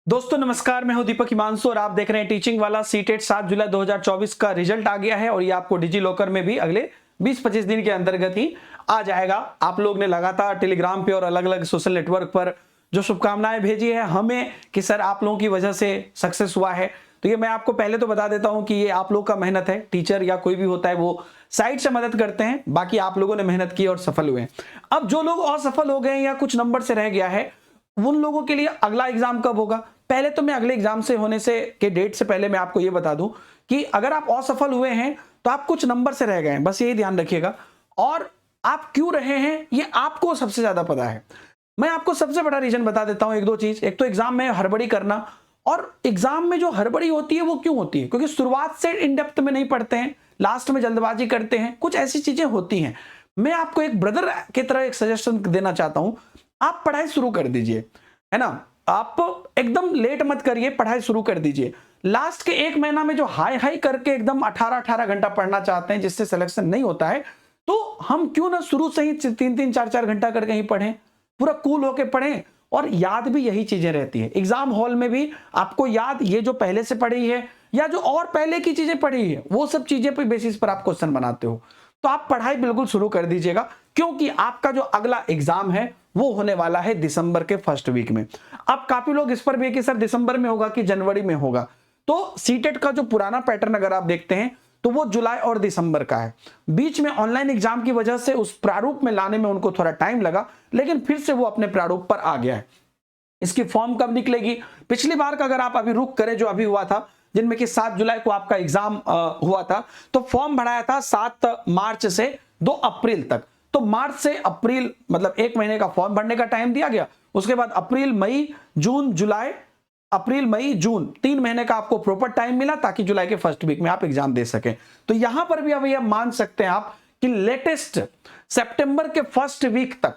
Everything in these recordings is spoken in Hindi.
दोस्तों नमस्कार, मैं हूं दीपक हिमांशु और आप देख रहे हैं टीचिंग वाला। सीटेट 7 जुलाई 2024 का रिजल्ट आ गया है और ये आपको डिजी लॉकर में भी अगले 20-25 दिन के अंतर्गत ही आ जाएगा। आप लोग ने लगातार टेलीग्राम पे और अलग अलग सोशल नेटवर्क पर जो शुभकामनाएं भेजी है हमें कि सर आप लोगों की वजह से सक्सेस हुआ है, तो ये मैं आपको पहले तो बता देता हूं कि ये आप लोग का मेहनत है। टीचर या कोई भी होता है वो साइड से मदद करते हैं, बाकी आप लोगों ने मेहनत की और सफल हुए। अब जो लोग असफल हो गए या कुछ नंबर से रह गया है उन लोगों के लिए अगला एग्जाम कब होगा, पहले तो मैं अगले एग्जाम से होने से के डेट से पहले मैं आपको यह बता दूं कि अगर आप असफल हुए हैं तो आप कुछ नंबर से रह गए हैं, बस यही ध्यान रखिएगा। और आप क्यों रहे हैं ये आपको सबसे ज्यादा पता है। मैं आपको सबसे बड़ा रीजन बता देता हूं, एक दो चीज। एक तो एग्जाम में हड़बड़ी करना, और एग्जाम में जो हड़बड़ी होती है वो क्यों होती है, क्योंकि शुरुआत से इन डेप्थ में नहीं पढ़ते हैं, लास्ट में जल्दबाजी करते हैं, कुछ ऐसी चीजें होती हैं। मैं आपको एक ब्रदर की तरह एक सजेशन देना चाहता हूं, आप पढ़ाई शुरू कर दीजिए, है ना। आप एकदम लेट मत करिए, पढ़ाई शुरू कर दीजिए। लास्ट के एक महीना में जो हाई हाई करके एकदम 18-18 घंटा पढ़ना चाहते हैं जिससे सिलेक्शन नहीं होता है, तो हम क्यों ना शुरू से ही 3-3 4-4 घंटा करके ही पढ़ें, पूरा कूल होके पढ़ें। और याद भी यही चीजें रहती है एग्जाम हॉल में भी, आपको याद ये जो पहले से पढ़ी है या जो और पहले की चीजें पढ़ी है वो सब चीजें पे बेसिस पर आप क्वेश्चन बनाते हो। तो आप पढ़ाई बिल्कुल शुरू कर दीजिएगा, क्योंकि आपका जो अगला एग्जाम है वो होने वाला है दिसंबर के फर्स्ट वीक में। अब काफी लोग इस पर भी है कि सर दिसंबर में होगा कि जनवरी में होगा, तो सीटेट का जो पुराना पैटर्न अगर आप देखते हैं तो वो जुलाई और दिसंबर का है। बीच में ऑनलाइन एग्जाम की वजह से उस प्रारूप में लाने में उनको थोड़ा टाइम लगा, लेकिन फिर से वो अपने प्रारूप पर आ गया है। इसकी फॉर्म कब निकलेगी, पिछली बार का अगर आप अभी रुक करें जो अभी हुआ था, जिनमें कि 7 जुलाई को आपका एग्जाम हुआ था, तो फॉर्म भराया था 7 मार्च से 2 अप्रैल तक। तो मार्च से अप्रैल मतलब एक महीने का फॉर्म भरने का टाइम दिया गया। उसके बाद अप्रैल मई जून जुलाई, अप्रैल मई जून 3 महीने का आपको प्रॉपर टाइम मिला ताकि जुलाई के फर्स्ट वीक में आप एग्जाम दे सकें। तो यहां पर भी अब यह मान सकते हैं आप कि लेटेस्ट सितंबर के फर्स्ट वीक तक,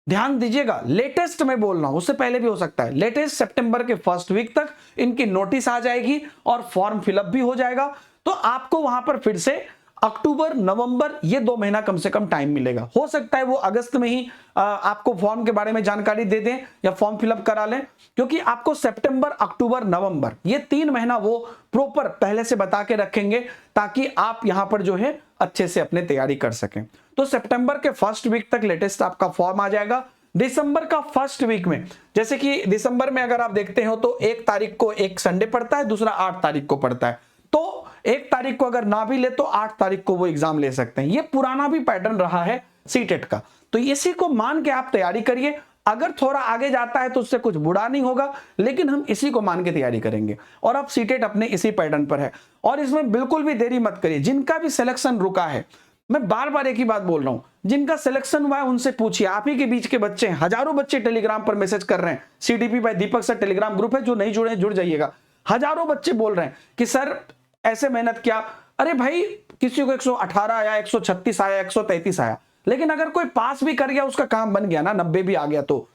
ध्यान दीजिएगा लेटेस्ट मैं बोल रहा हूं, उससे पहले भी हो सकता है, लेटेस्ट सितंबर के फर्स्ट वीक तक इनकी नोटिस आ जाएगी और फॉर्म फिलअप भी हो जाएगा। तो आपको वहां पर फिर से अक्टूबर नवंबर ये 2 महीना कम से कम टाइम मिलेगा। हो सकता है वो अगस्त में ही आपको फॉर्म के बारे में जानकारी दे दें या फॉर्म फिलअप करा लें, क्योंकि आपको सितंबर अक्टूबर नवंबर ये 3 महीना वो प्रॉपर पहले से बता के रखेंगे ताकि आप यहां पर जो है अच्छे से अपने तैयारी कर सकें। तो सितंबर के फर्स्ट वीक तक लेटेस्ट आपका फॉर्म आ जाएगा। दिसंबर का फर्स्ट वीक में, जैसे कि दिसंबर में अगर आप देखते हो तो 1 तारीख को एक संडे पड़ता है, दूसरा 8 तारीख को पड़ता है, तो 1 तारीख को अगर ना भी ले तो 8 तारीख को वो एग्जाम ले सकते हैं। ये पुराना भी पैटर्न रहा है सीटेट का, तो इसी को मान के आप तैयारी करिए। अगर थोड़ा आगे जाता है तो उससे कुछ बुरा नहीं होगा, लेकिन हम इसी को मान के तैयारी करेंगे। और अब सीटेट अपने इसी पैटर्न पर है और इसमें बिल्कुल भी देरी मत करिए। जिनका भी सिलेक्शन रुका है, मैं बार बार एक ही बात बोल रहा हूं, जिनका सिलेक्शन हुआ है उनसे पूछिए। आप ही के बीच के बच्चे हैं, हजारों बच्चे टेलीग्राम पर मैसेज कर रहे हैं। सीडीपी बाय दीपक सर टेलीग्राम ग्रुप है, जो नहीं जुड़े जुड़ जाइएगा। हजारों बच्चे बोल रहे हैं कि सर ऐसे मेहनत किया, अरे भाई किसी को 118 आया, 136 आया, 133 आया, लेकिन अगर कोई पास भी कर गया उसका काम बन गया ना, 90 भी आ गया तो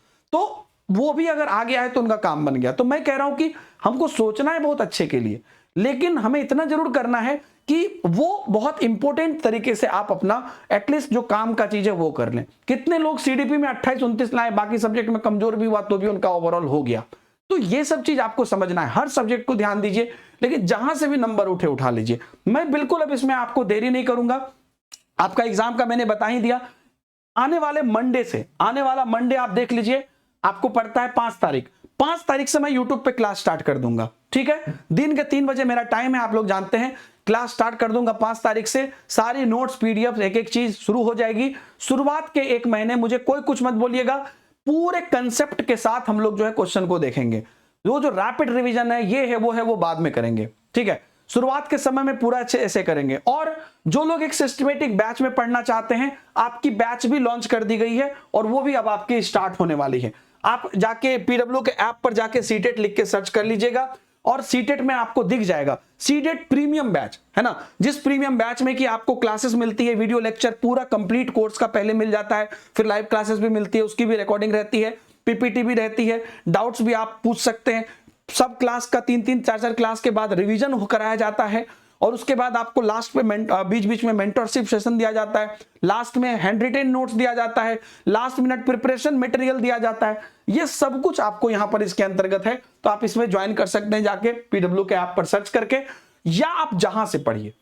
वो भी अगर आ गया है तो उनका काम बन गया। तो मैं कह रहा हूं कि हमको सोचना है बहुत अच्छे के लिए, लेकिन हमें इतना जरूर करना है कि वो बहुत इंपॉर्टेंट तरीके से आप अपना एटलीस्ट जो काम का चीज है वो कर लें। कितने लोग सीडीपी में 28-29 लाए, बाकी सब्जेक्ट में कमजोर भी हुआ तो भी उनका ओवरऑल हो गया। तो ये सब चीज आपको समझना है, हर सब्जेक्ट को ध्यान दीजिए, लेकिन जहां से भी नंबर उठे उठा लीजिए। मैं बिल्कुल अब इसमें आपको देरी नहीं करूंगा। आपका एग्जाम का मैंने बता ही दिया, आने वाले मंडे से, आने वाला मंडे आप देख लीजिए, आपको पड़ता है 5 तारीख। 5 तारीख से मैं यूट्यूब पे क्लास स्टार्ट कर दूंगा, ठीक है। दिन के 3 बजे मेरा टाइम है, आप लोग जानते हैं। क्लास स्टार्ट कर दूंगा 5 तारीख से, सारी नोट्स पीडीएफ एक एक चीज शुरू हो जाएगी। शुरुआत के 1 महीने मुझे कोई कुछ मत बोलिएगा, पूरे कंसेप्ट के साथ हम लोग जो है क्वेश्चन को देखेंगे। वो जो रैपिड रिवीजन है, ये है वो बाद में करेंगे, ठीक है। शुरुआत के समय में पूरा अच्छे ऐसे करेंगे। और जो लोग एक सिस्टमेटिक बैच में पढ़ना चाहते हैं, आपकी बैच भी लॉन्च कर दी गई है और वो भी अब आपकी स्टार्ट होने वाली है। आप जाके पीडब्ल्यू के ऐप पर जाके सीटेट लिख के सर्च कर लीजिएगा और सीटेट में आपको दिख जाएगा सीटेट प्रीमियम बैच, है ना। जिस प्रीमियम बैच में कि आपको क्लासेस मिलती है, वीडियो लेक्चर पूरा कंप्लीट कोर्स का पहले मिल जाता है, फिर लाइव क्लासेस भी मिलती है, उसकी भी रिकॉर्डिंग रहती है, पीपीटी भी रहती है, डाउट्स भी आप पूछ सकते हैं। सब क्लास का 3-3 4-4 क्लास के बाद रिवीजन कराया जाता है और उसके बाद आपको लास्ट में बीच बीच में मेंटरशिप सेशन दिया जाता है, लास्ट में हैंड रिटेन नोट्स दिया जाता है, लास्ट मिनट प्रिपरेशन मटेरियल दिया जाता है। ये सब कुछ आपको यहां पर इसके अंतर्गत है, तो आप इसमें ज्वाइन कर सकते हैं जाके PW के ऐप पर सर्च करके, या आप जहां से पढ़िए,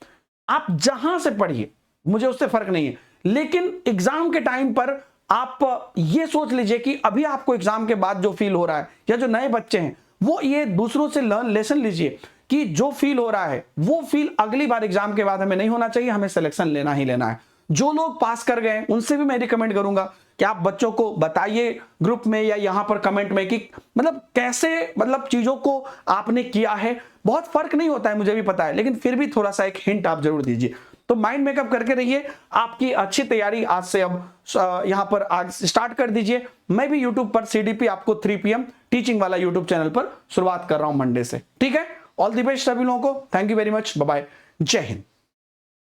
आप जहां से पढ़िए, मुझे उससे फर्क नहीं है। लेकिन एग्जाम के टाइम पर आप ये सोच लीजिए कि अभी आपको एग्जाम के बाद जो फील हो रहा है, या जो नए बच्चे हैं वो ये दूसरों से लेसन लीजिए कि जो फील हो रहा है वो फील अगली बार एग्जाम के बाद हमें नहीं होना चाहिए, हमें सिलेक्शन लेना ही लेना है। जो लोग पास कर गए उनसे भी मैं रिकमेंड करूंगा कि आप बच्चों को बताइए ग्रुप में या यहां पर कमेंट में कि मतलब कैसे मतलब चीजों को आपने किया है। बहुत फर्क नहीं होता है, मुझे भी पता है, लेकिन फिर भी थोड़ा सा एक हिंट आप जरूर दीजिए। तो माइंड मेकअप करके रहिए, आपकी अच्छी तैयारी आज से अब यहां पर आज स्टार्ट कर दीजिए। मैं भी यूट्यूब पर CDP आपको 3 PM टीचिंग वाला यूट्यूब चैनल पर शुरुआत कर रहा हूं मंडे से, ठीक है। ऑल द बेस्ट सभी लोगों को, thank you very much, bye bye, जय हिंद।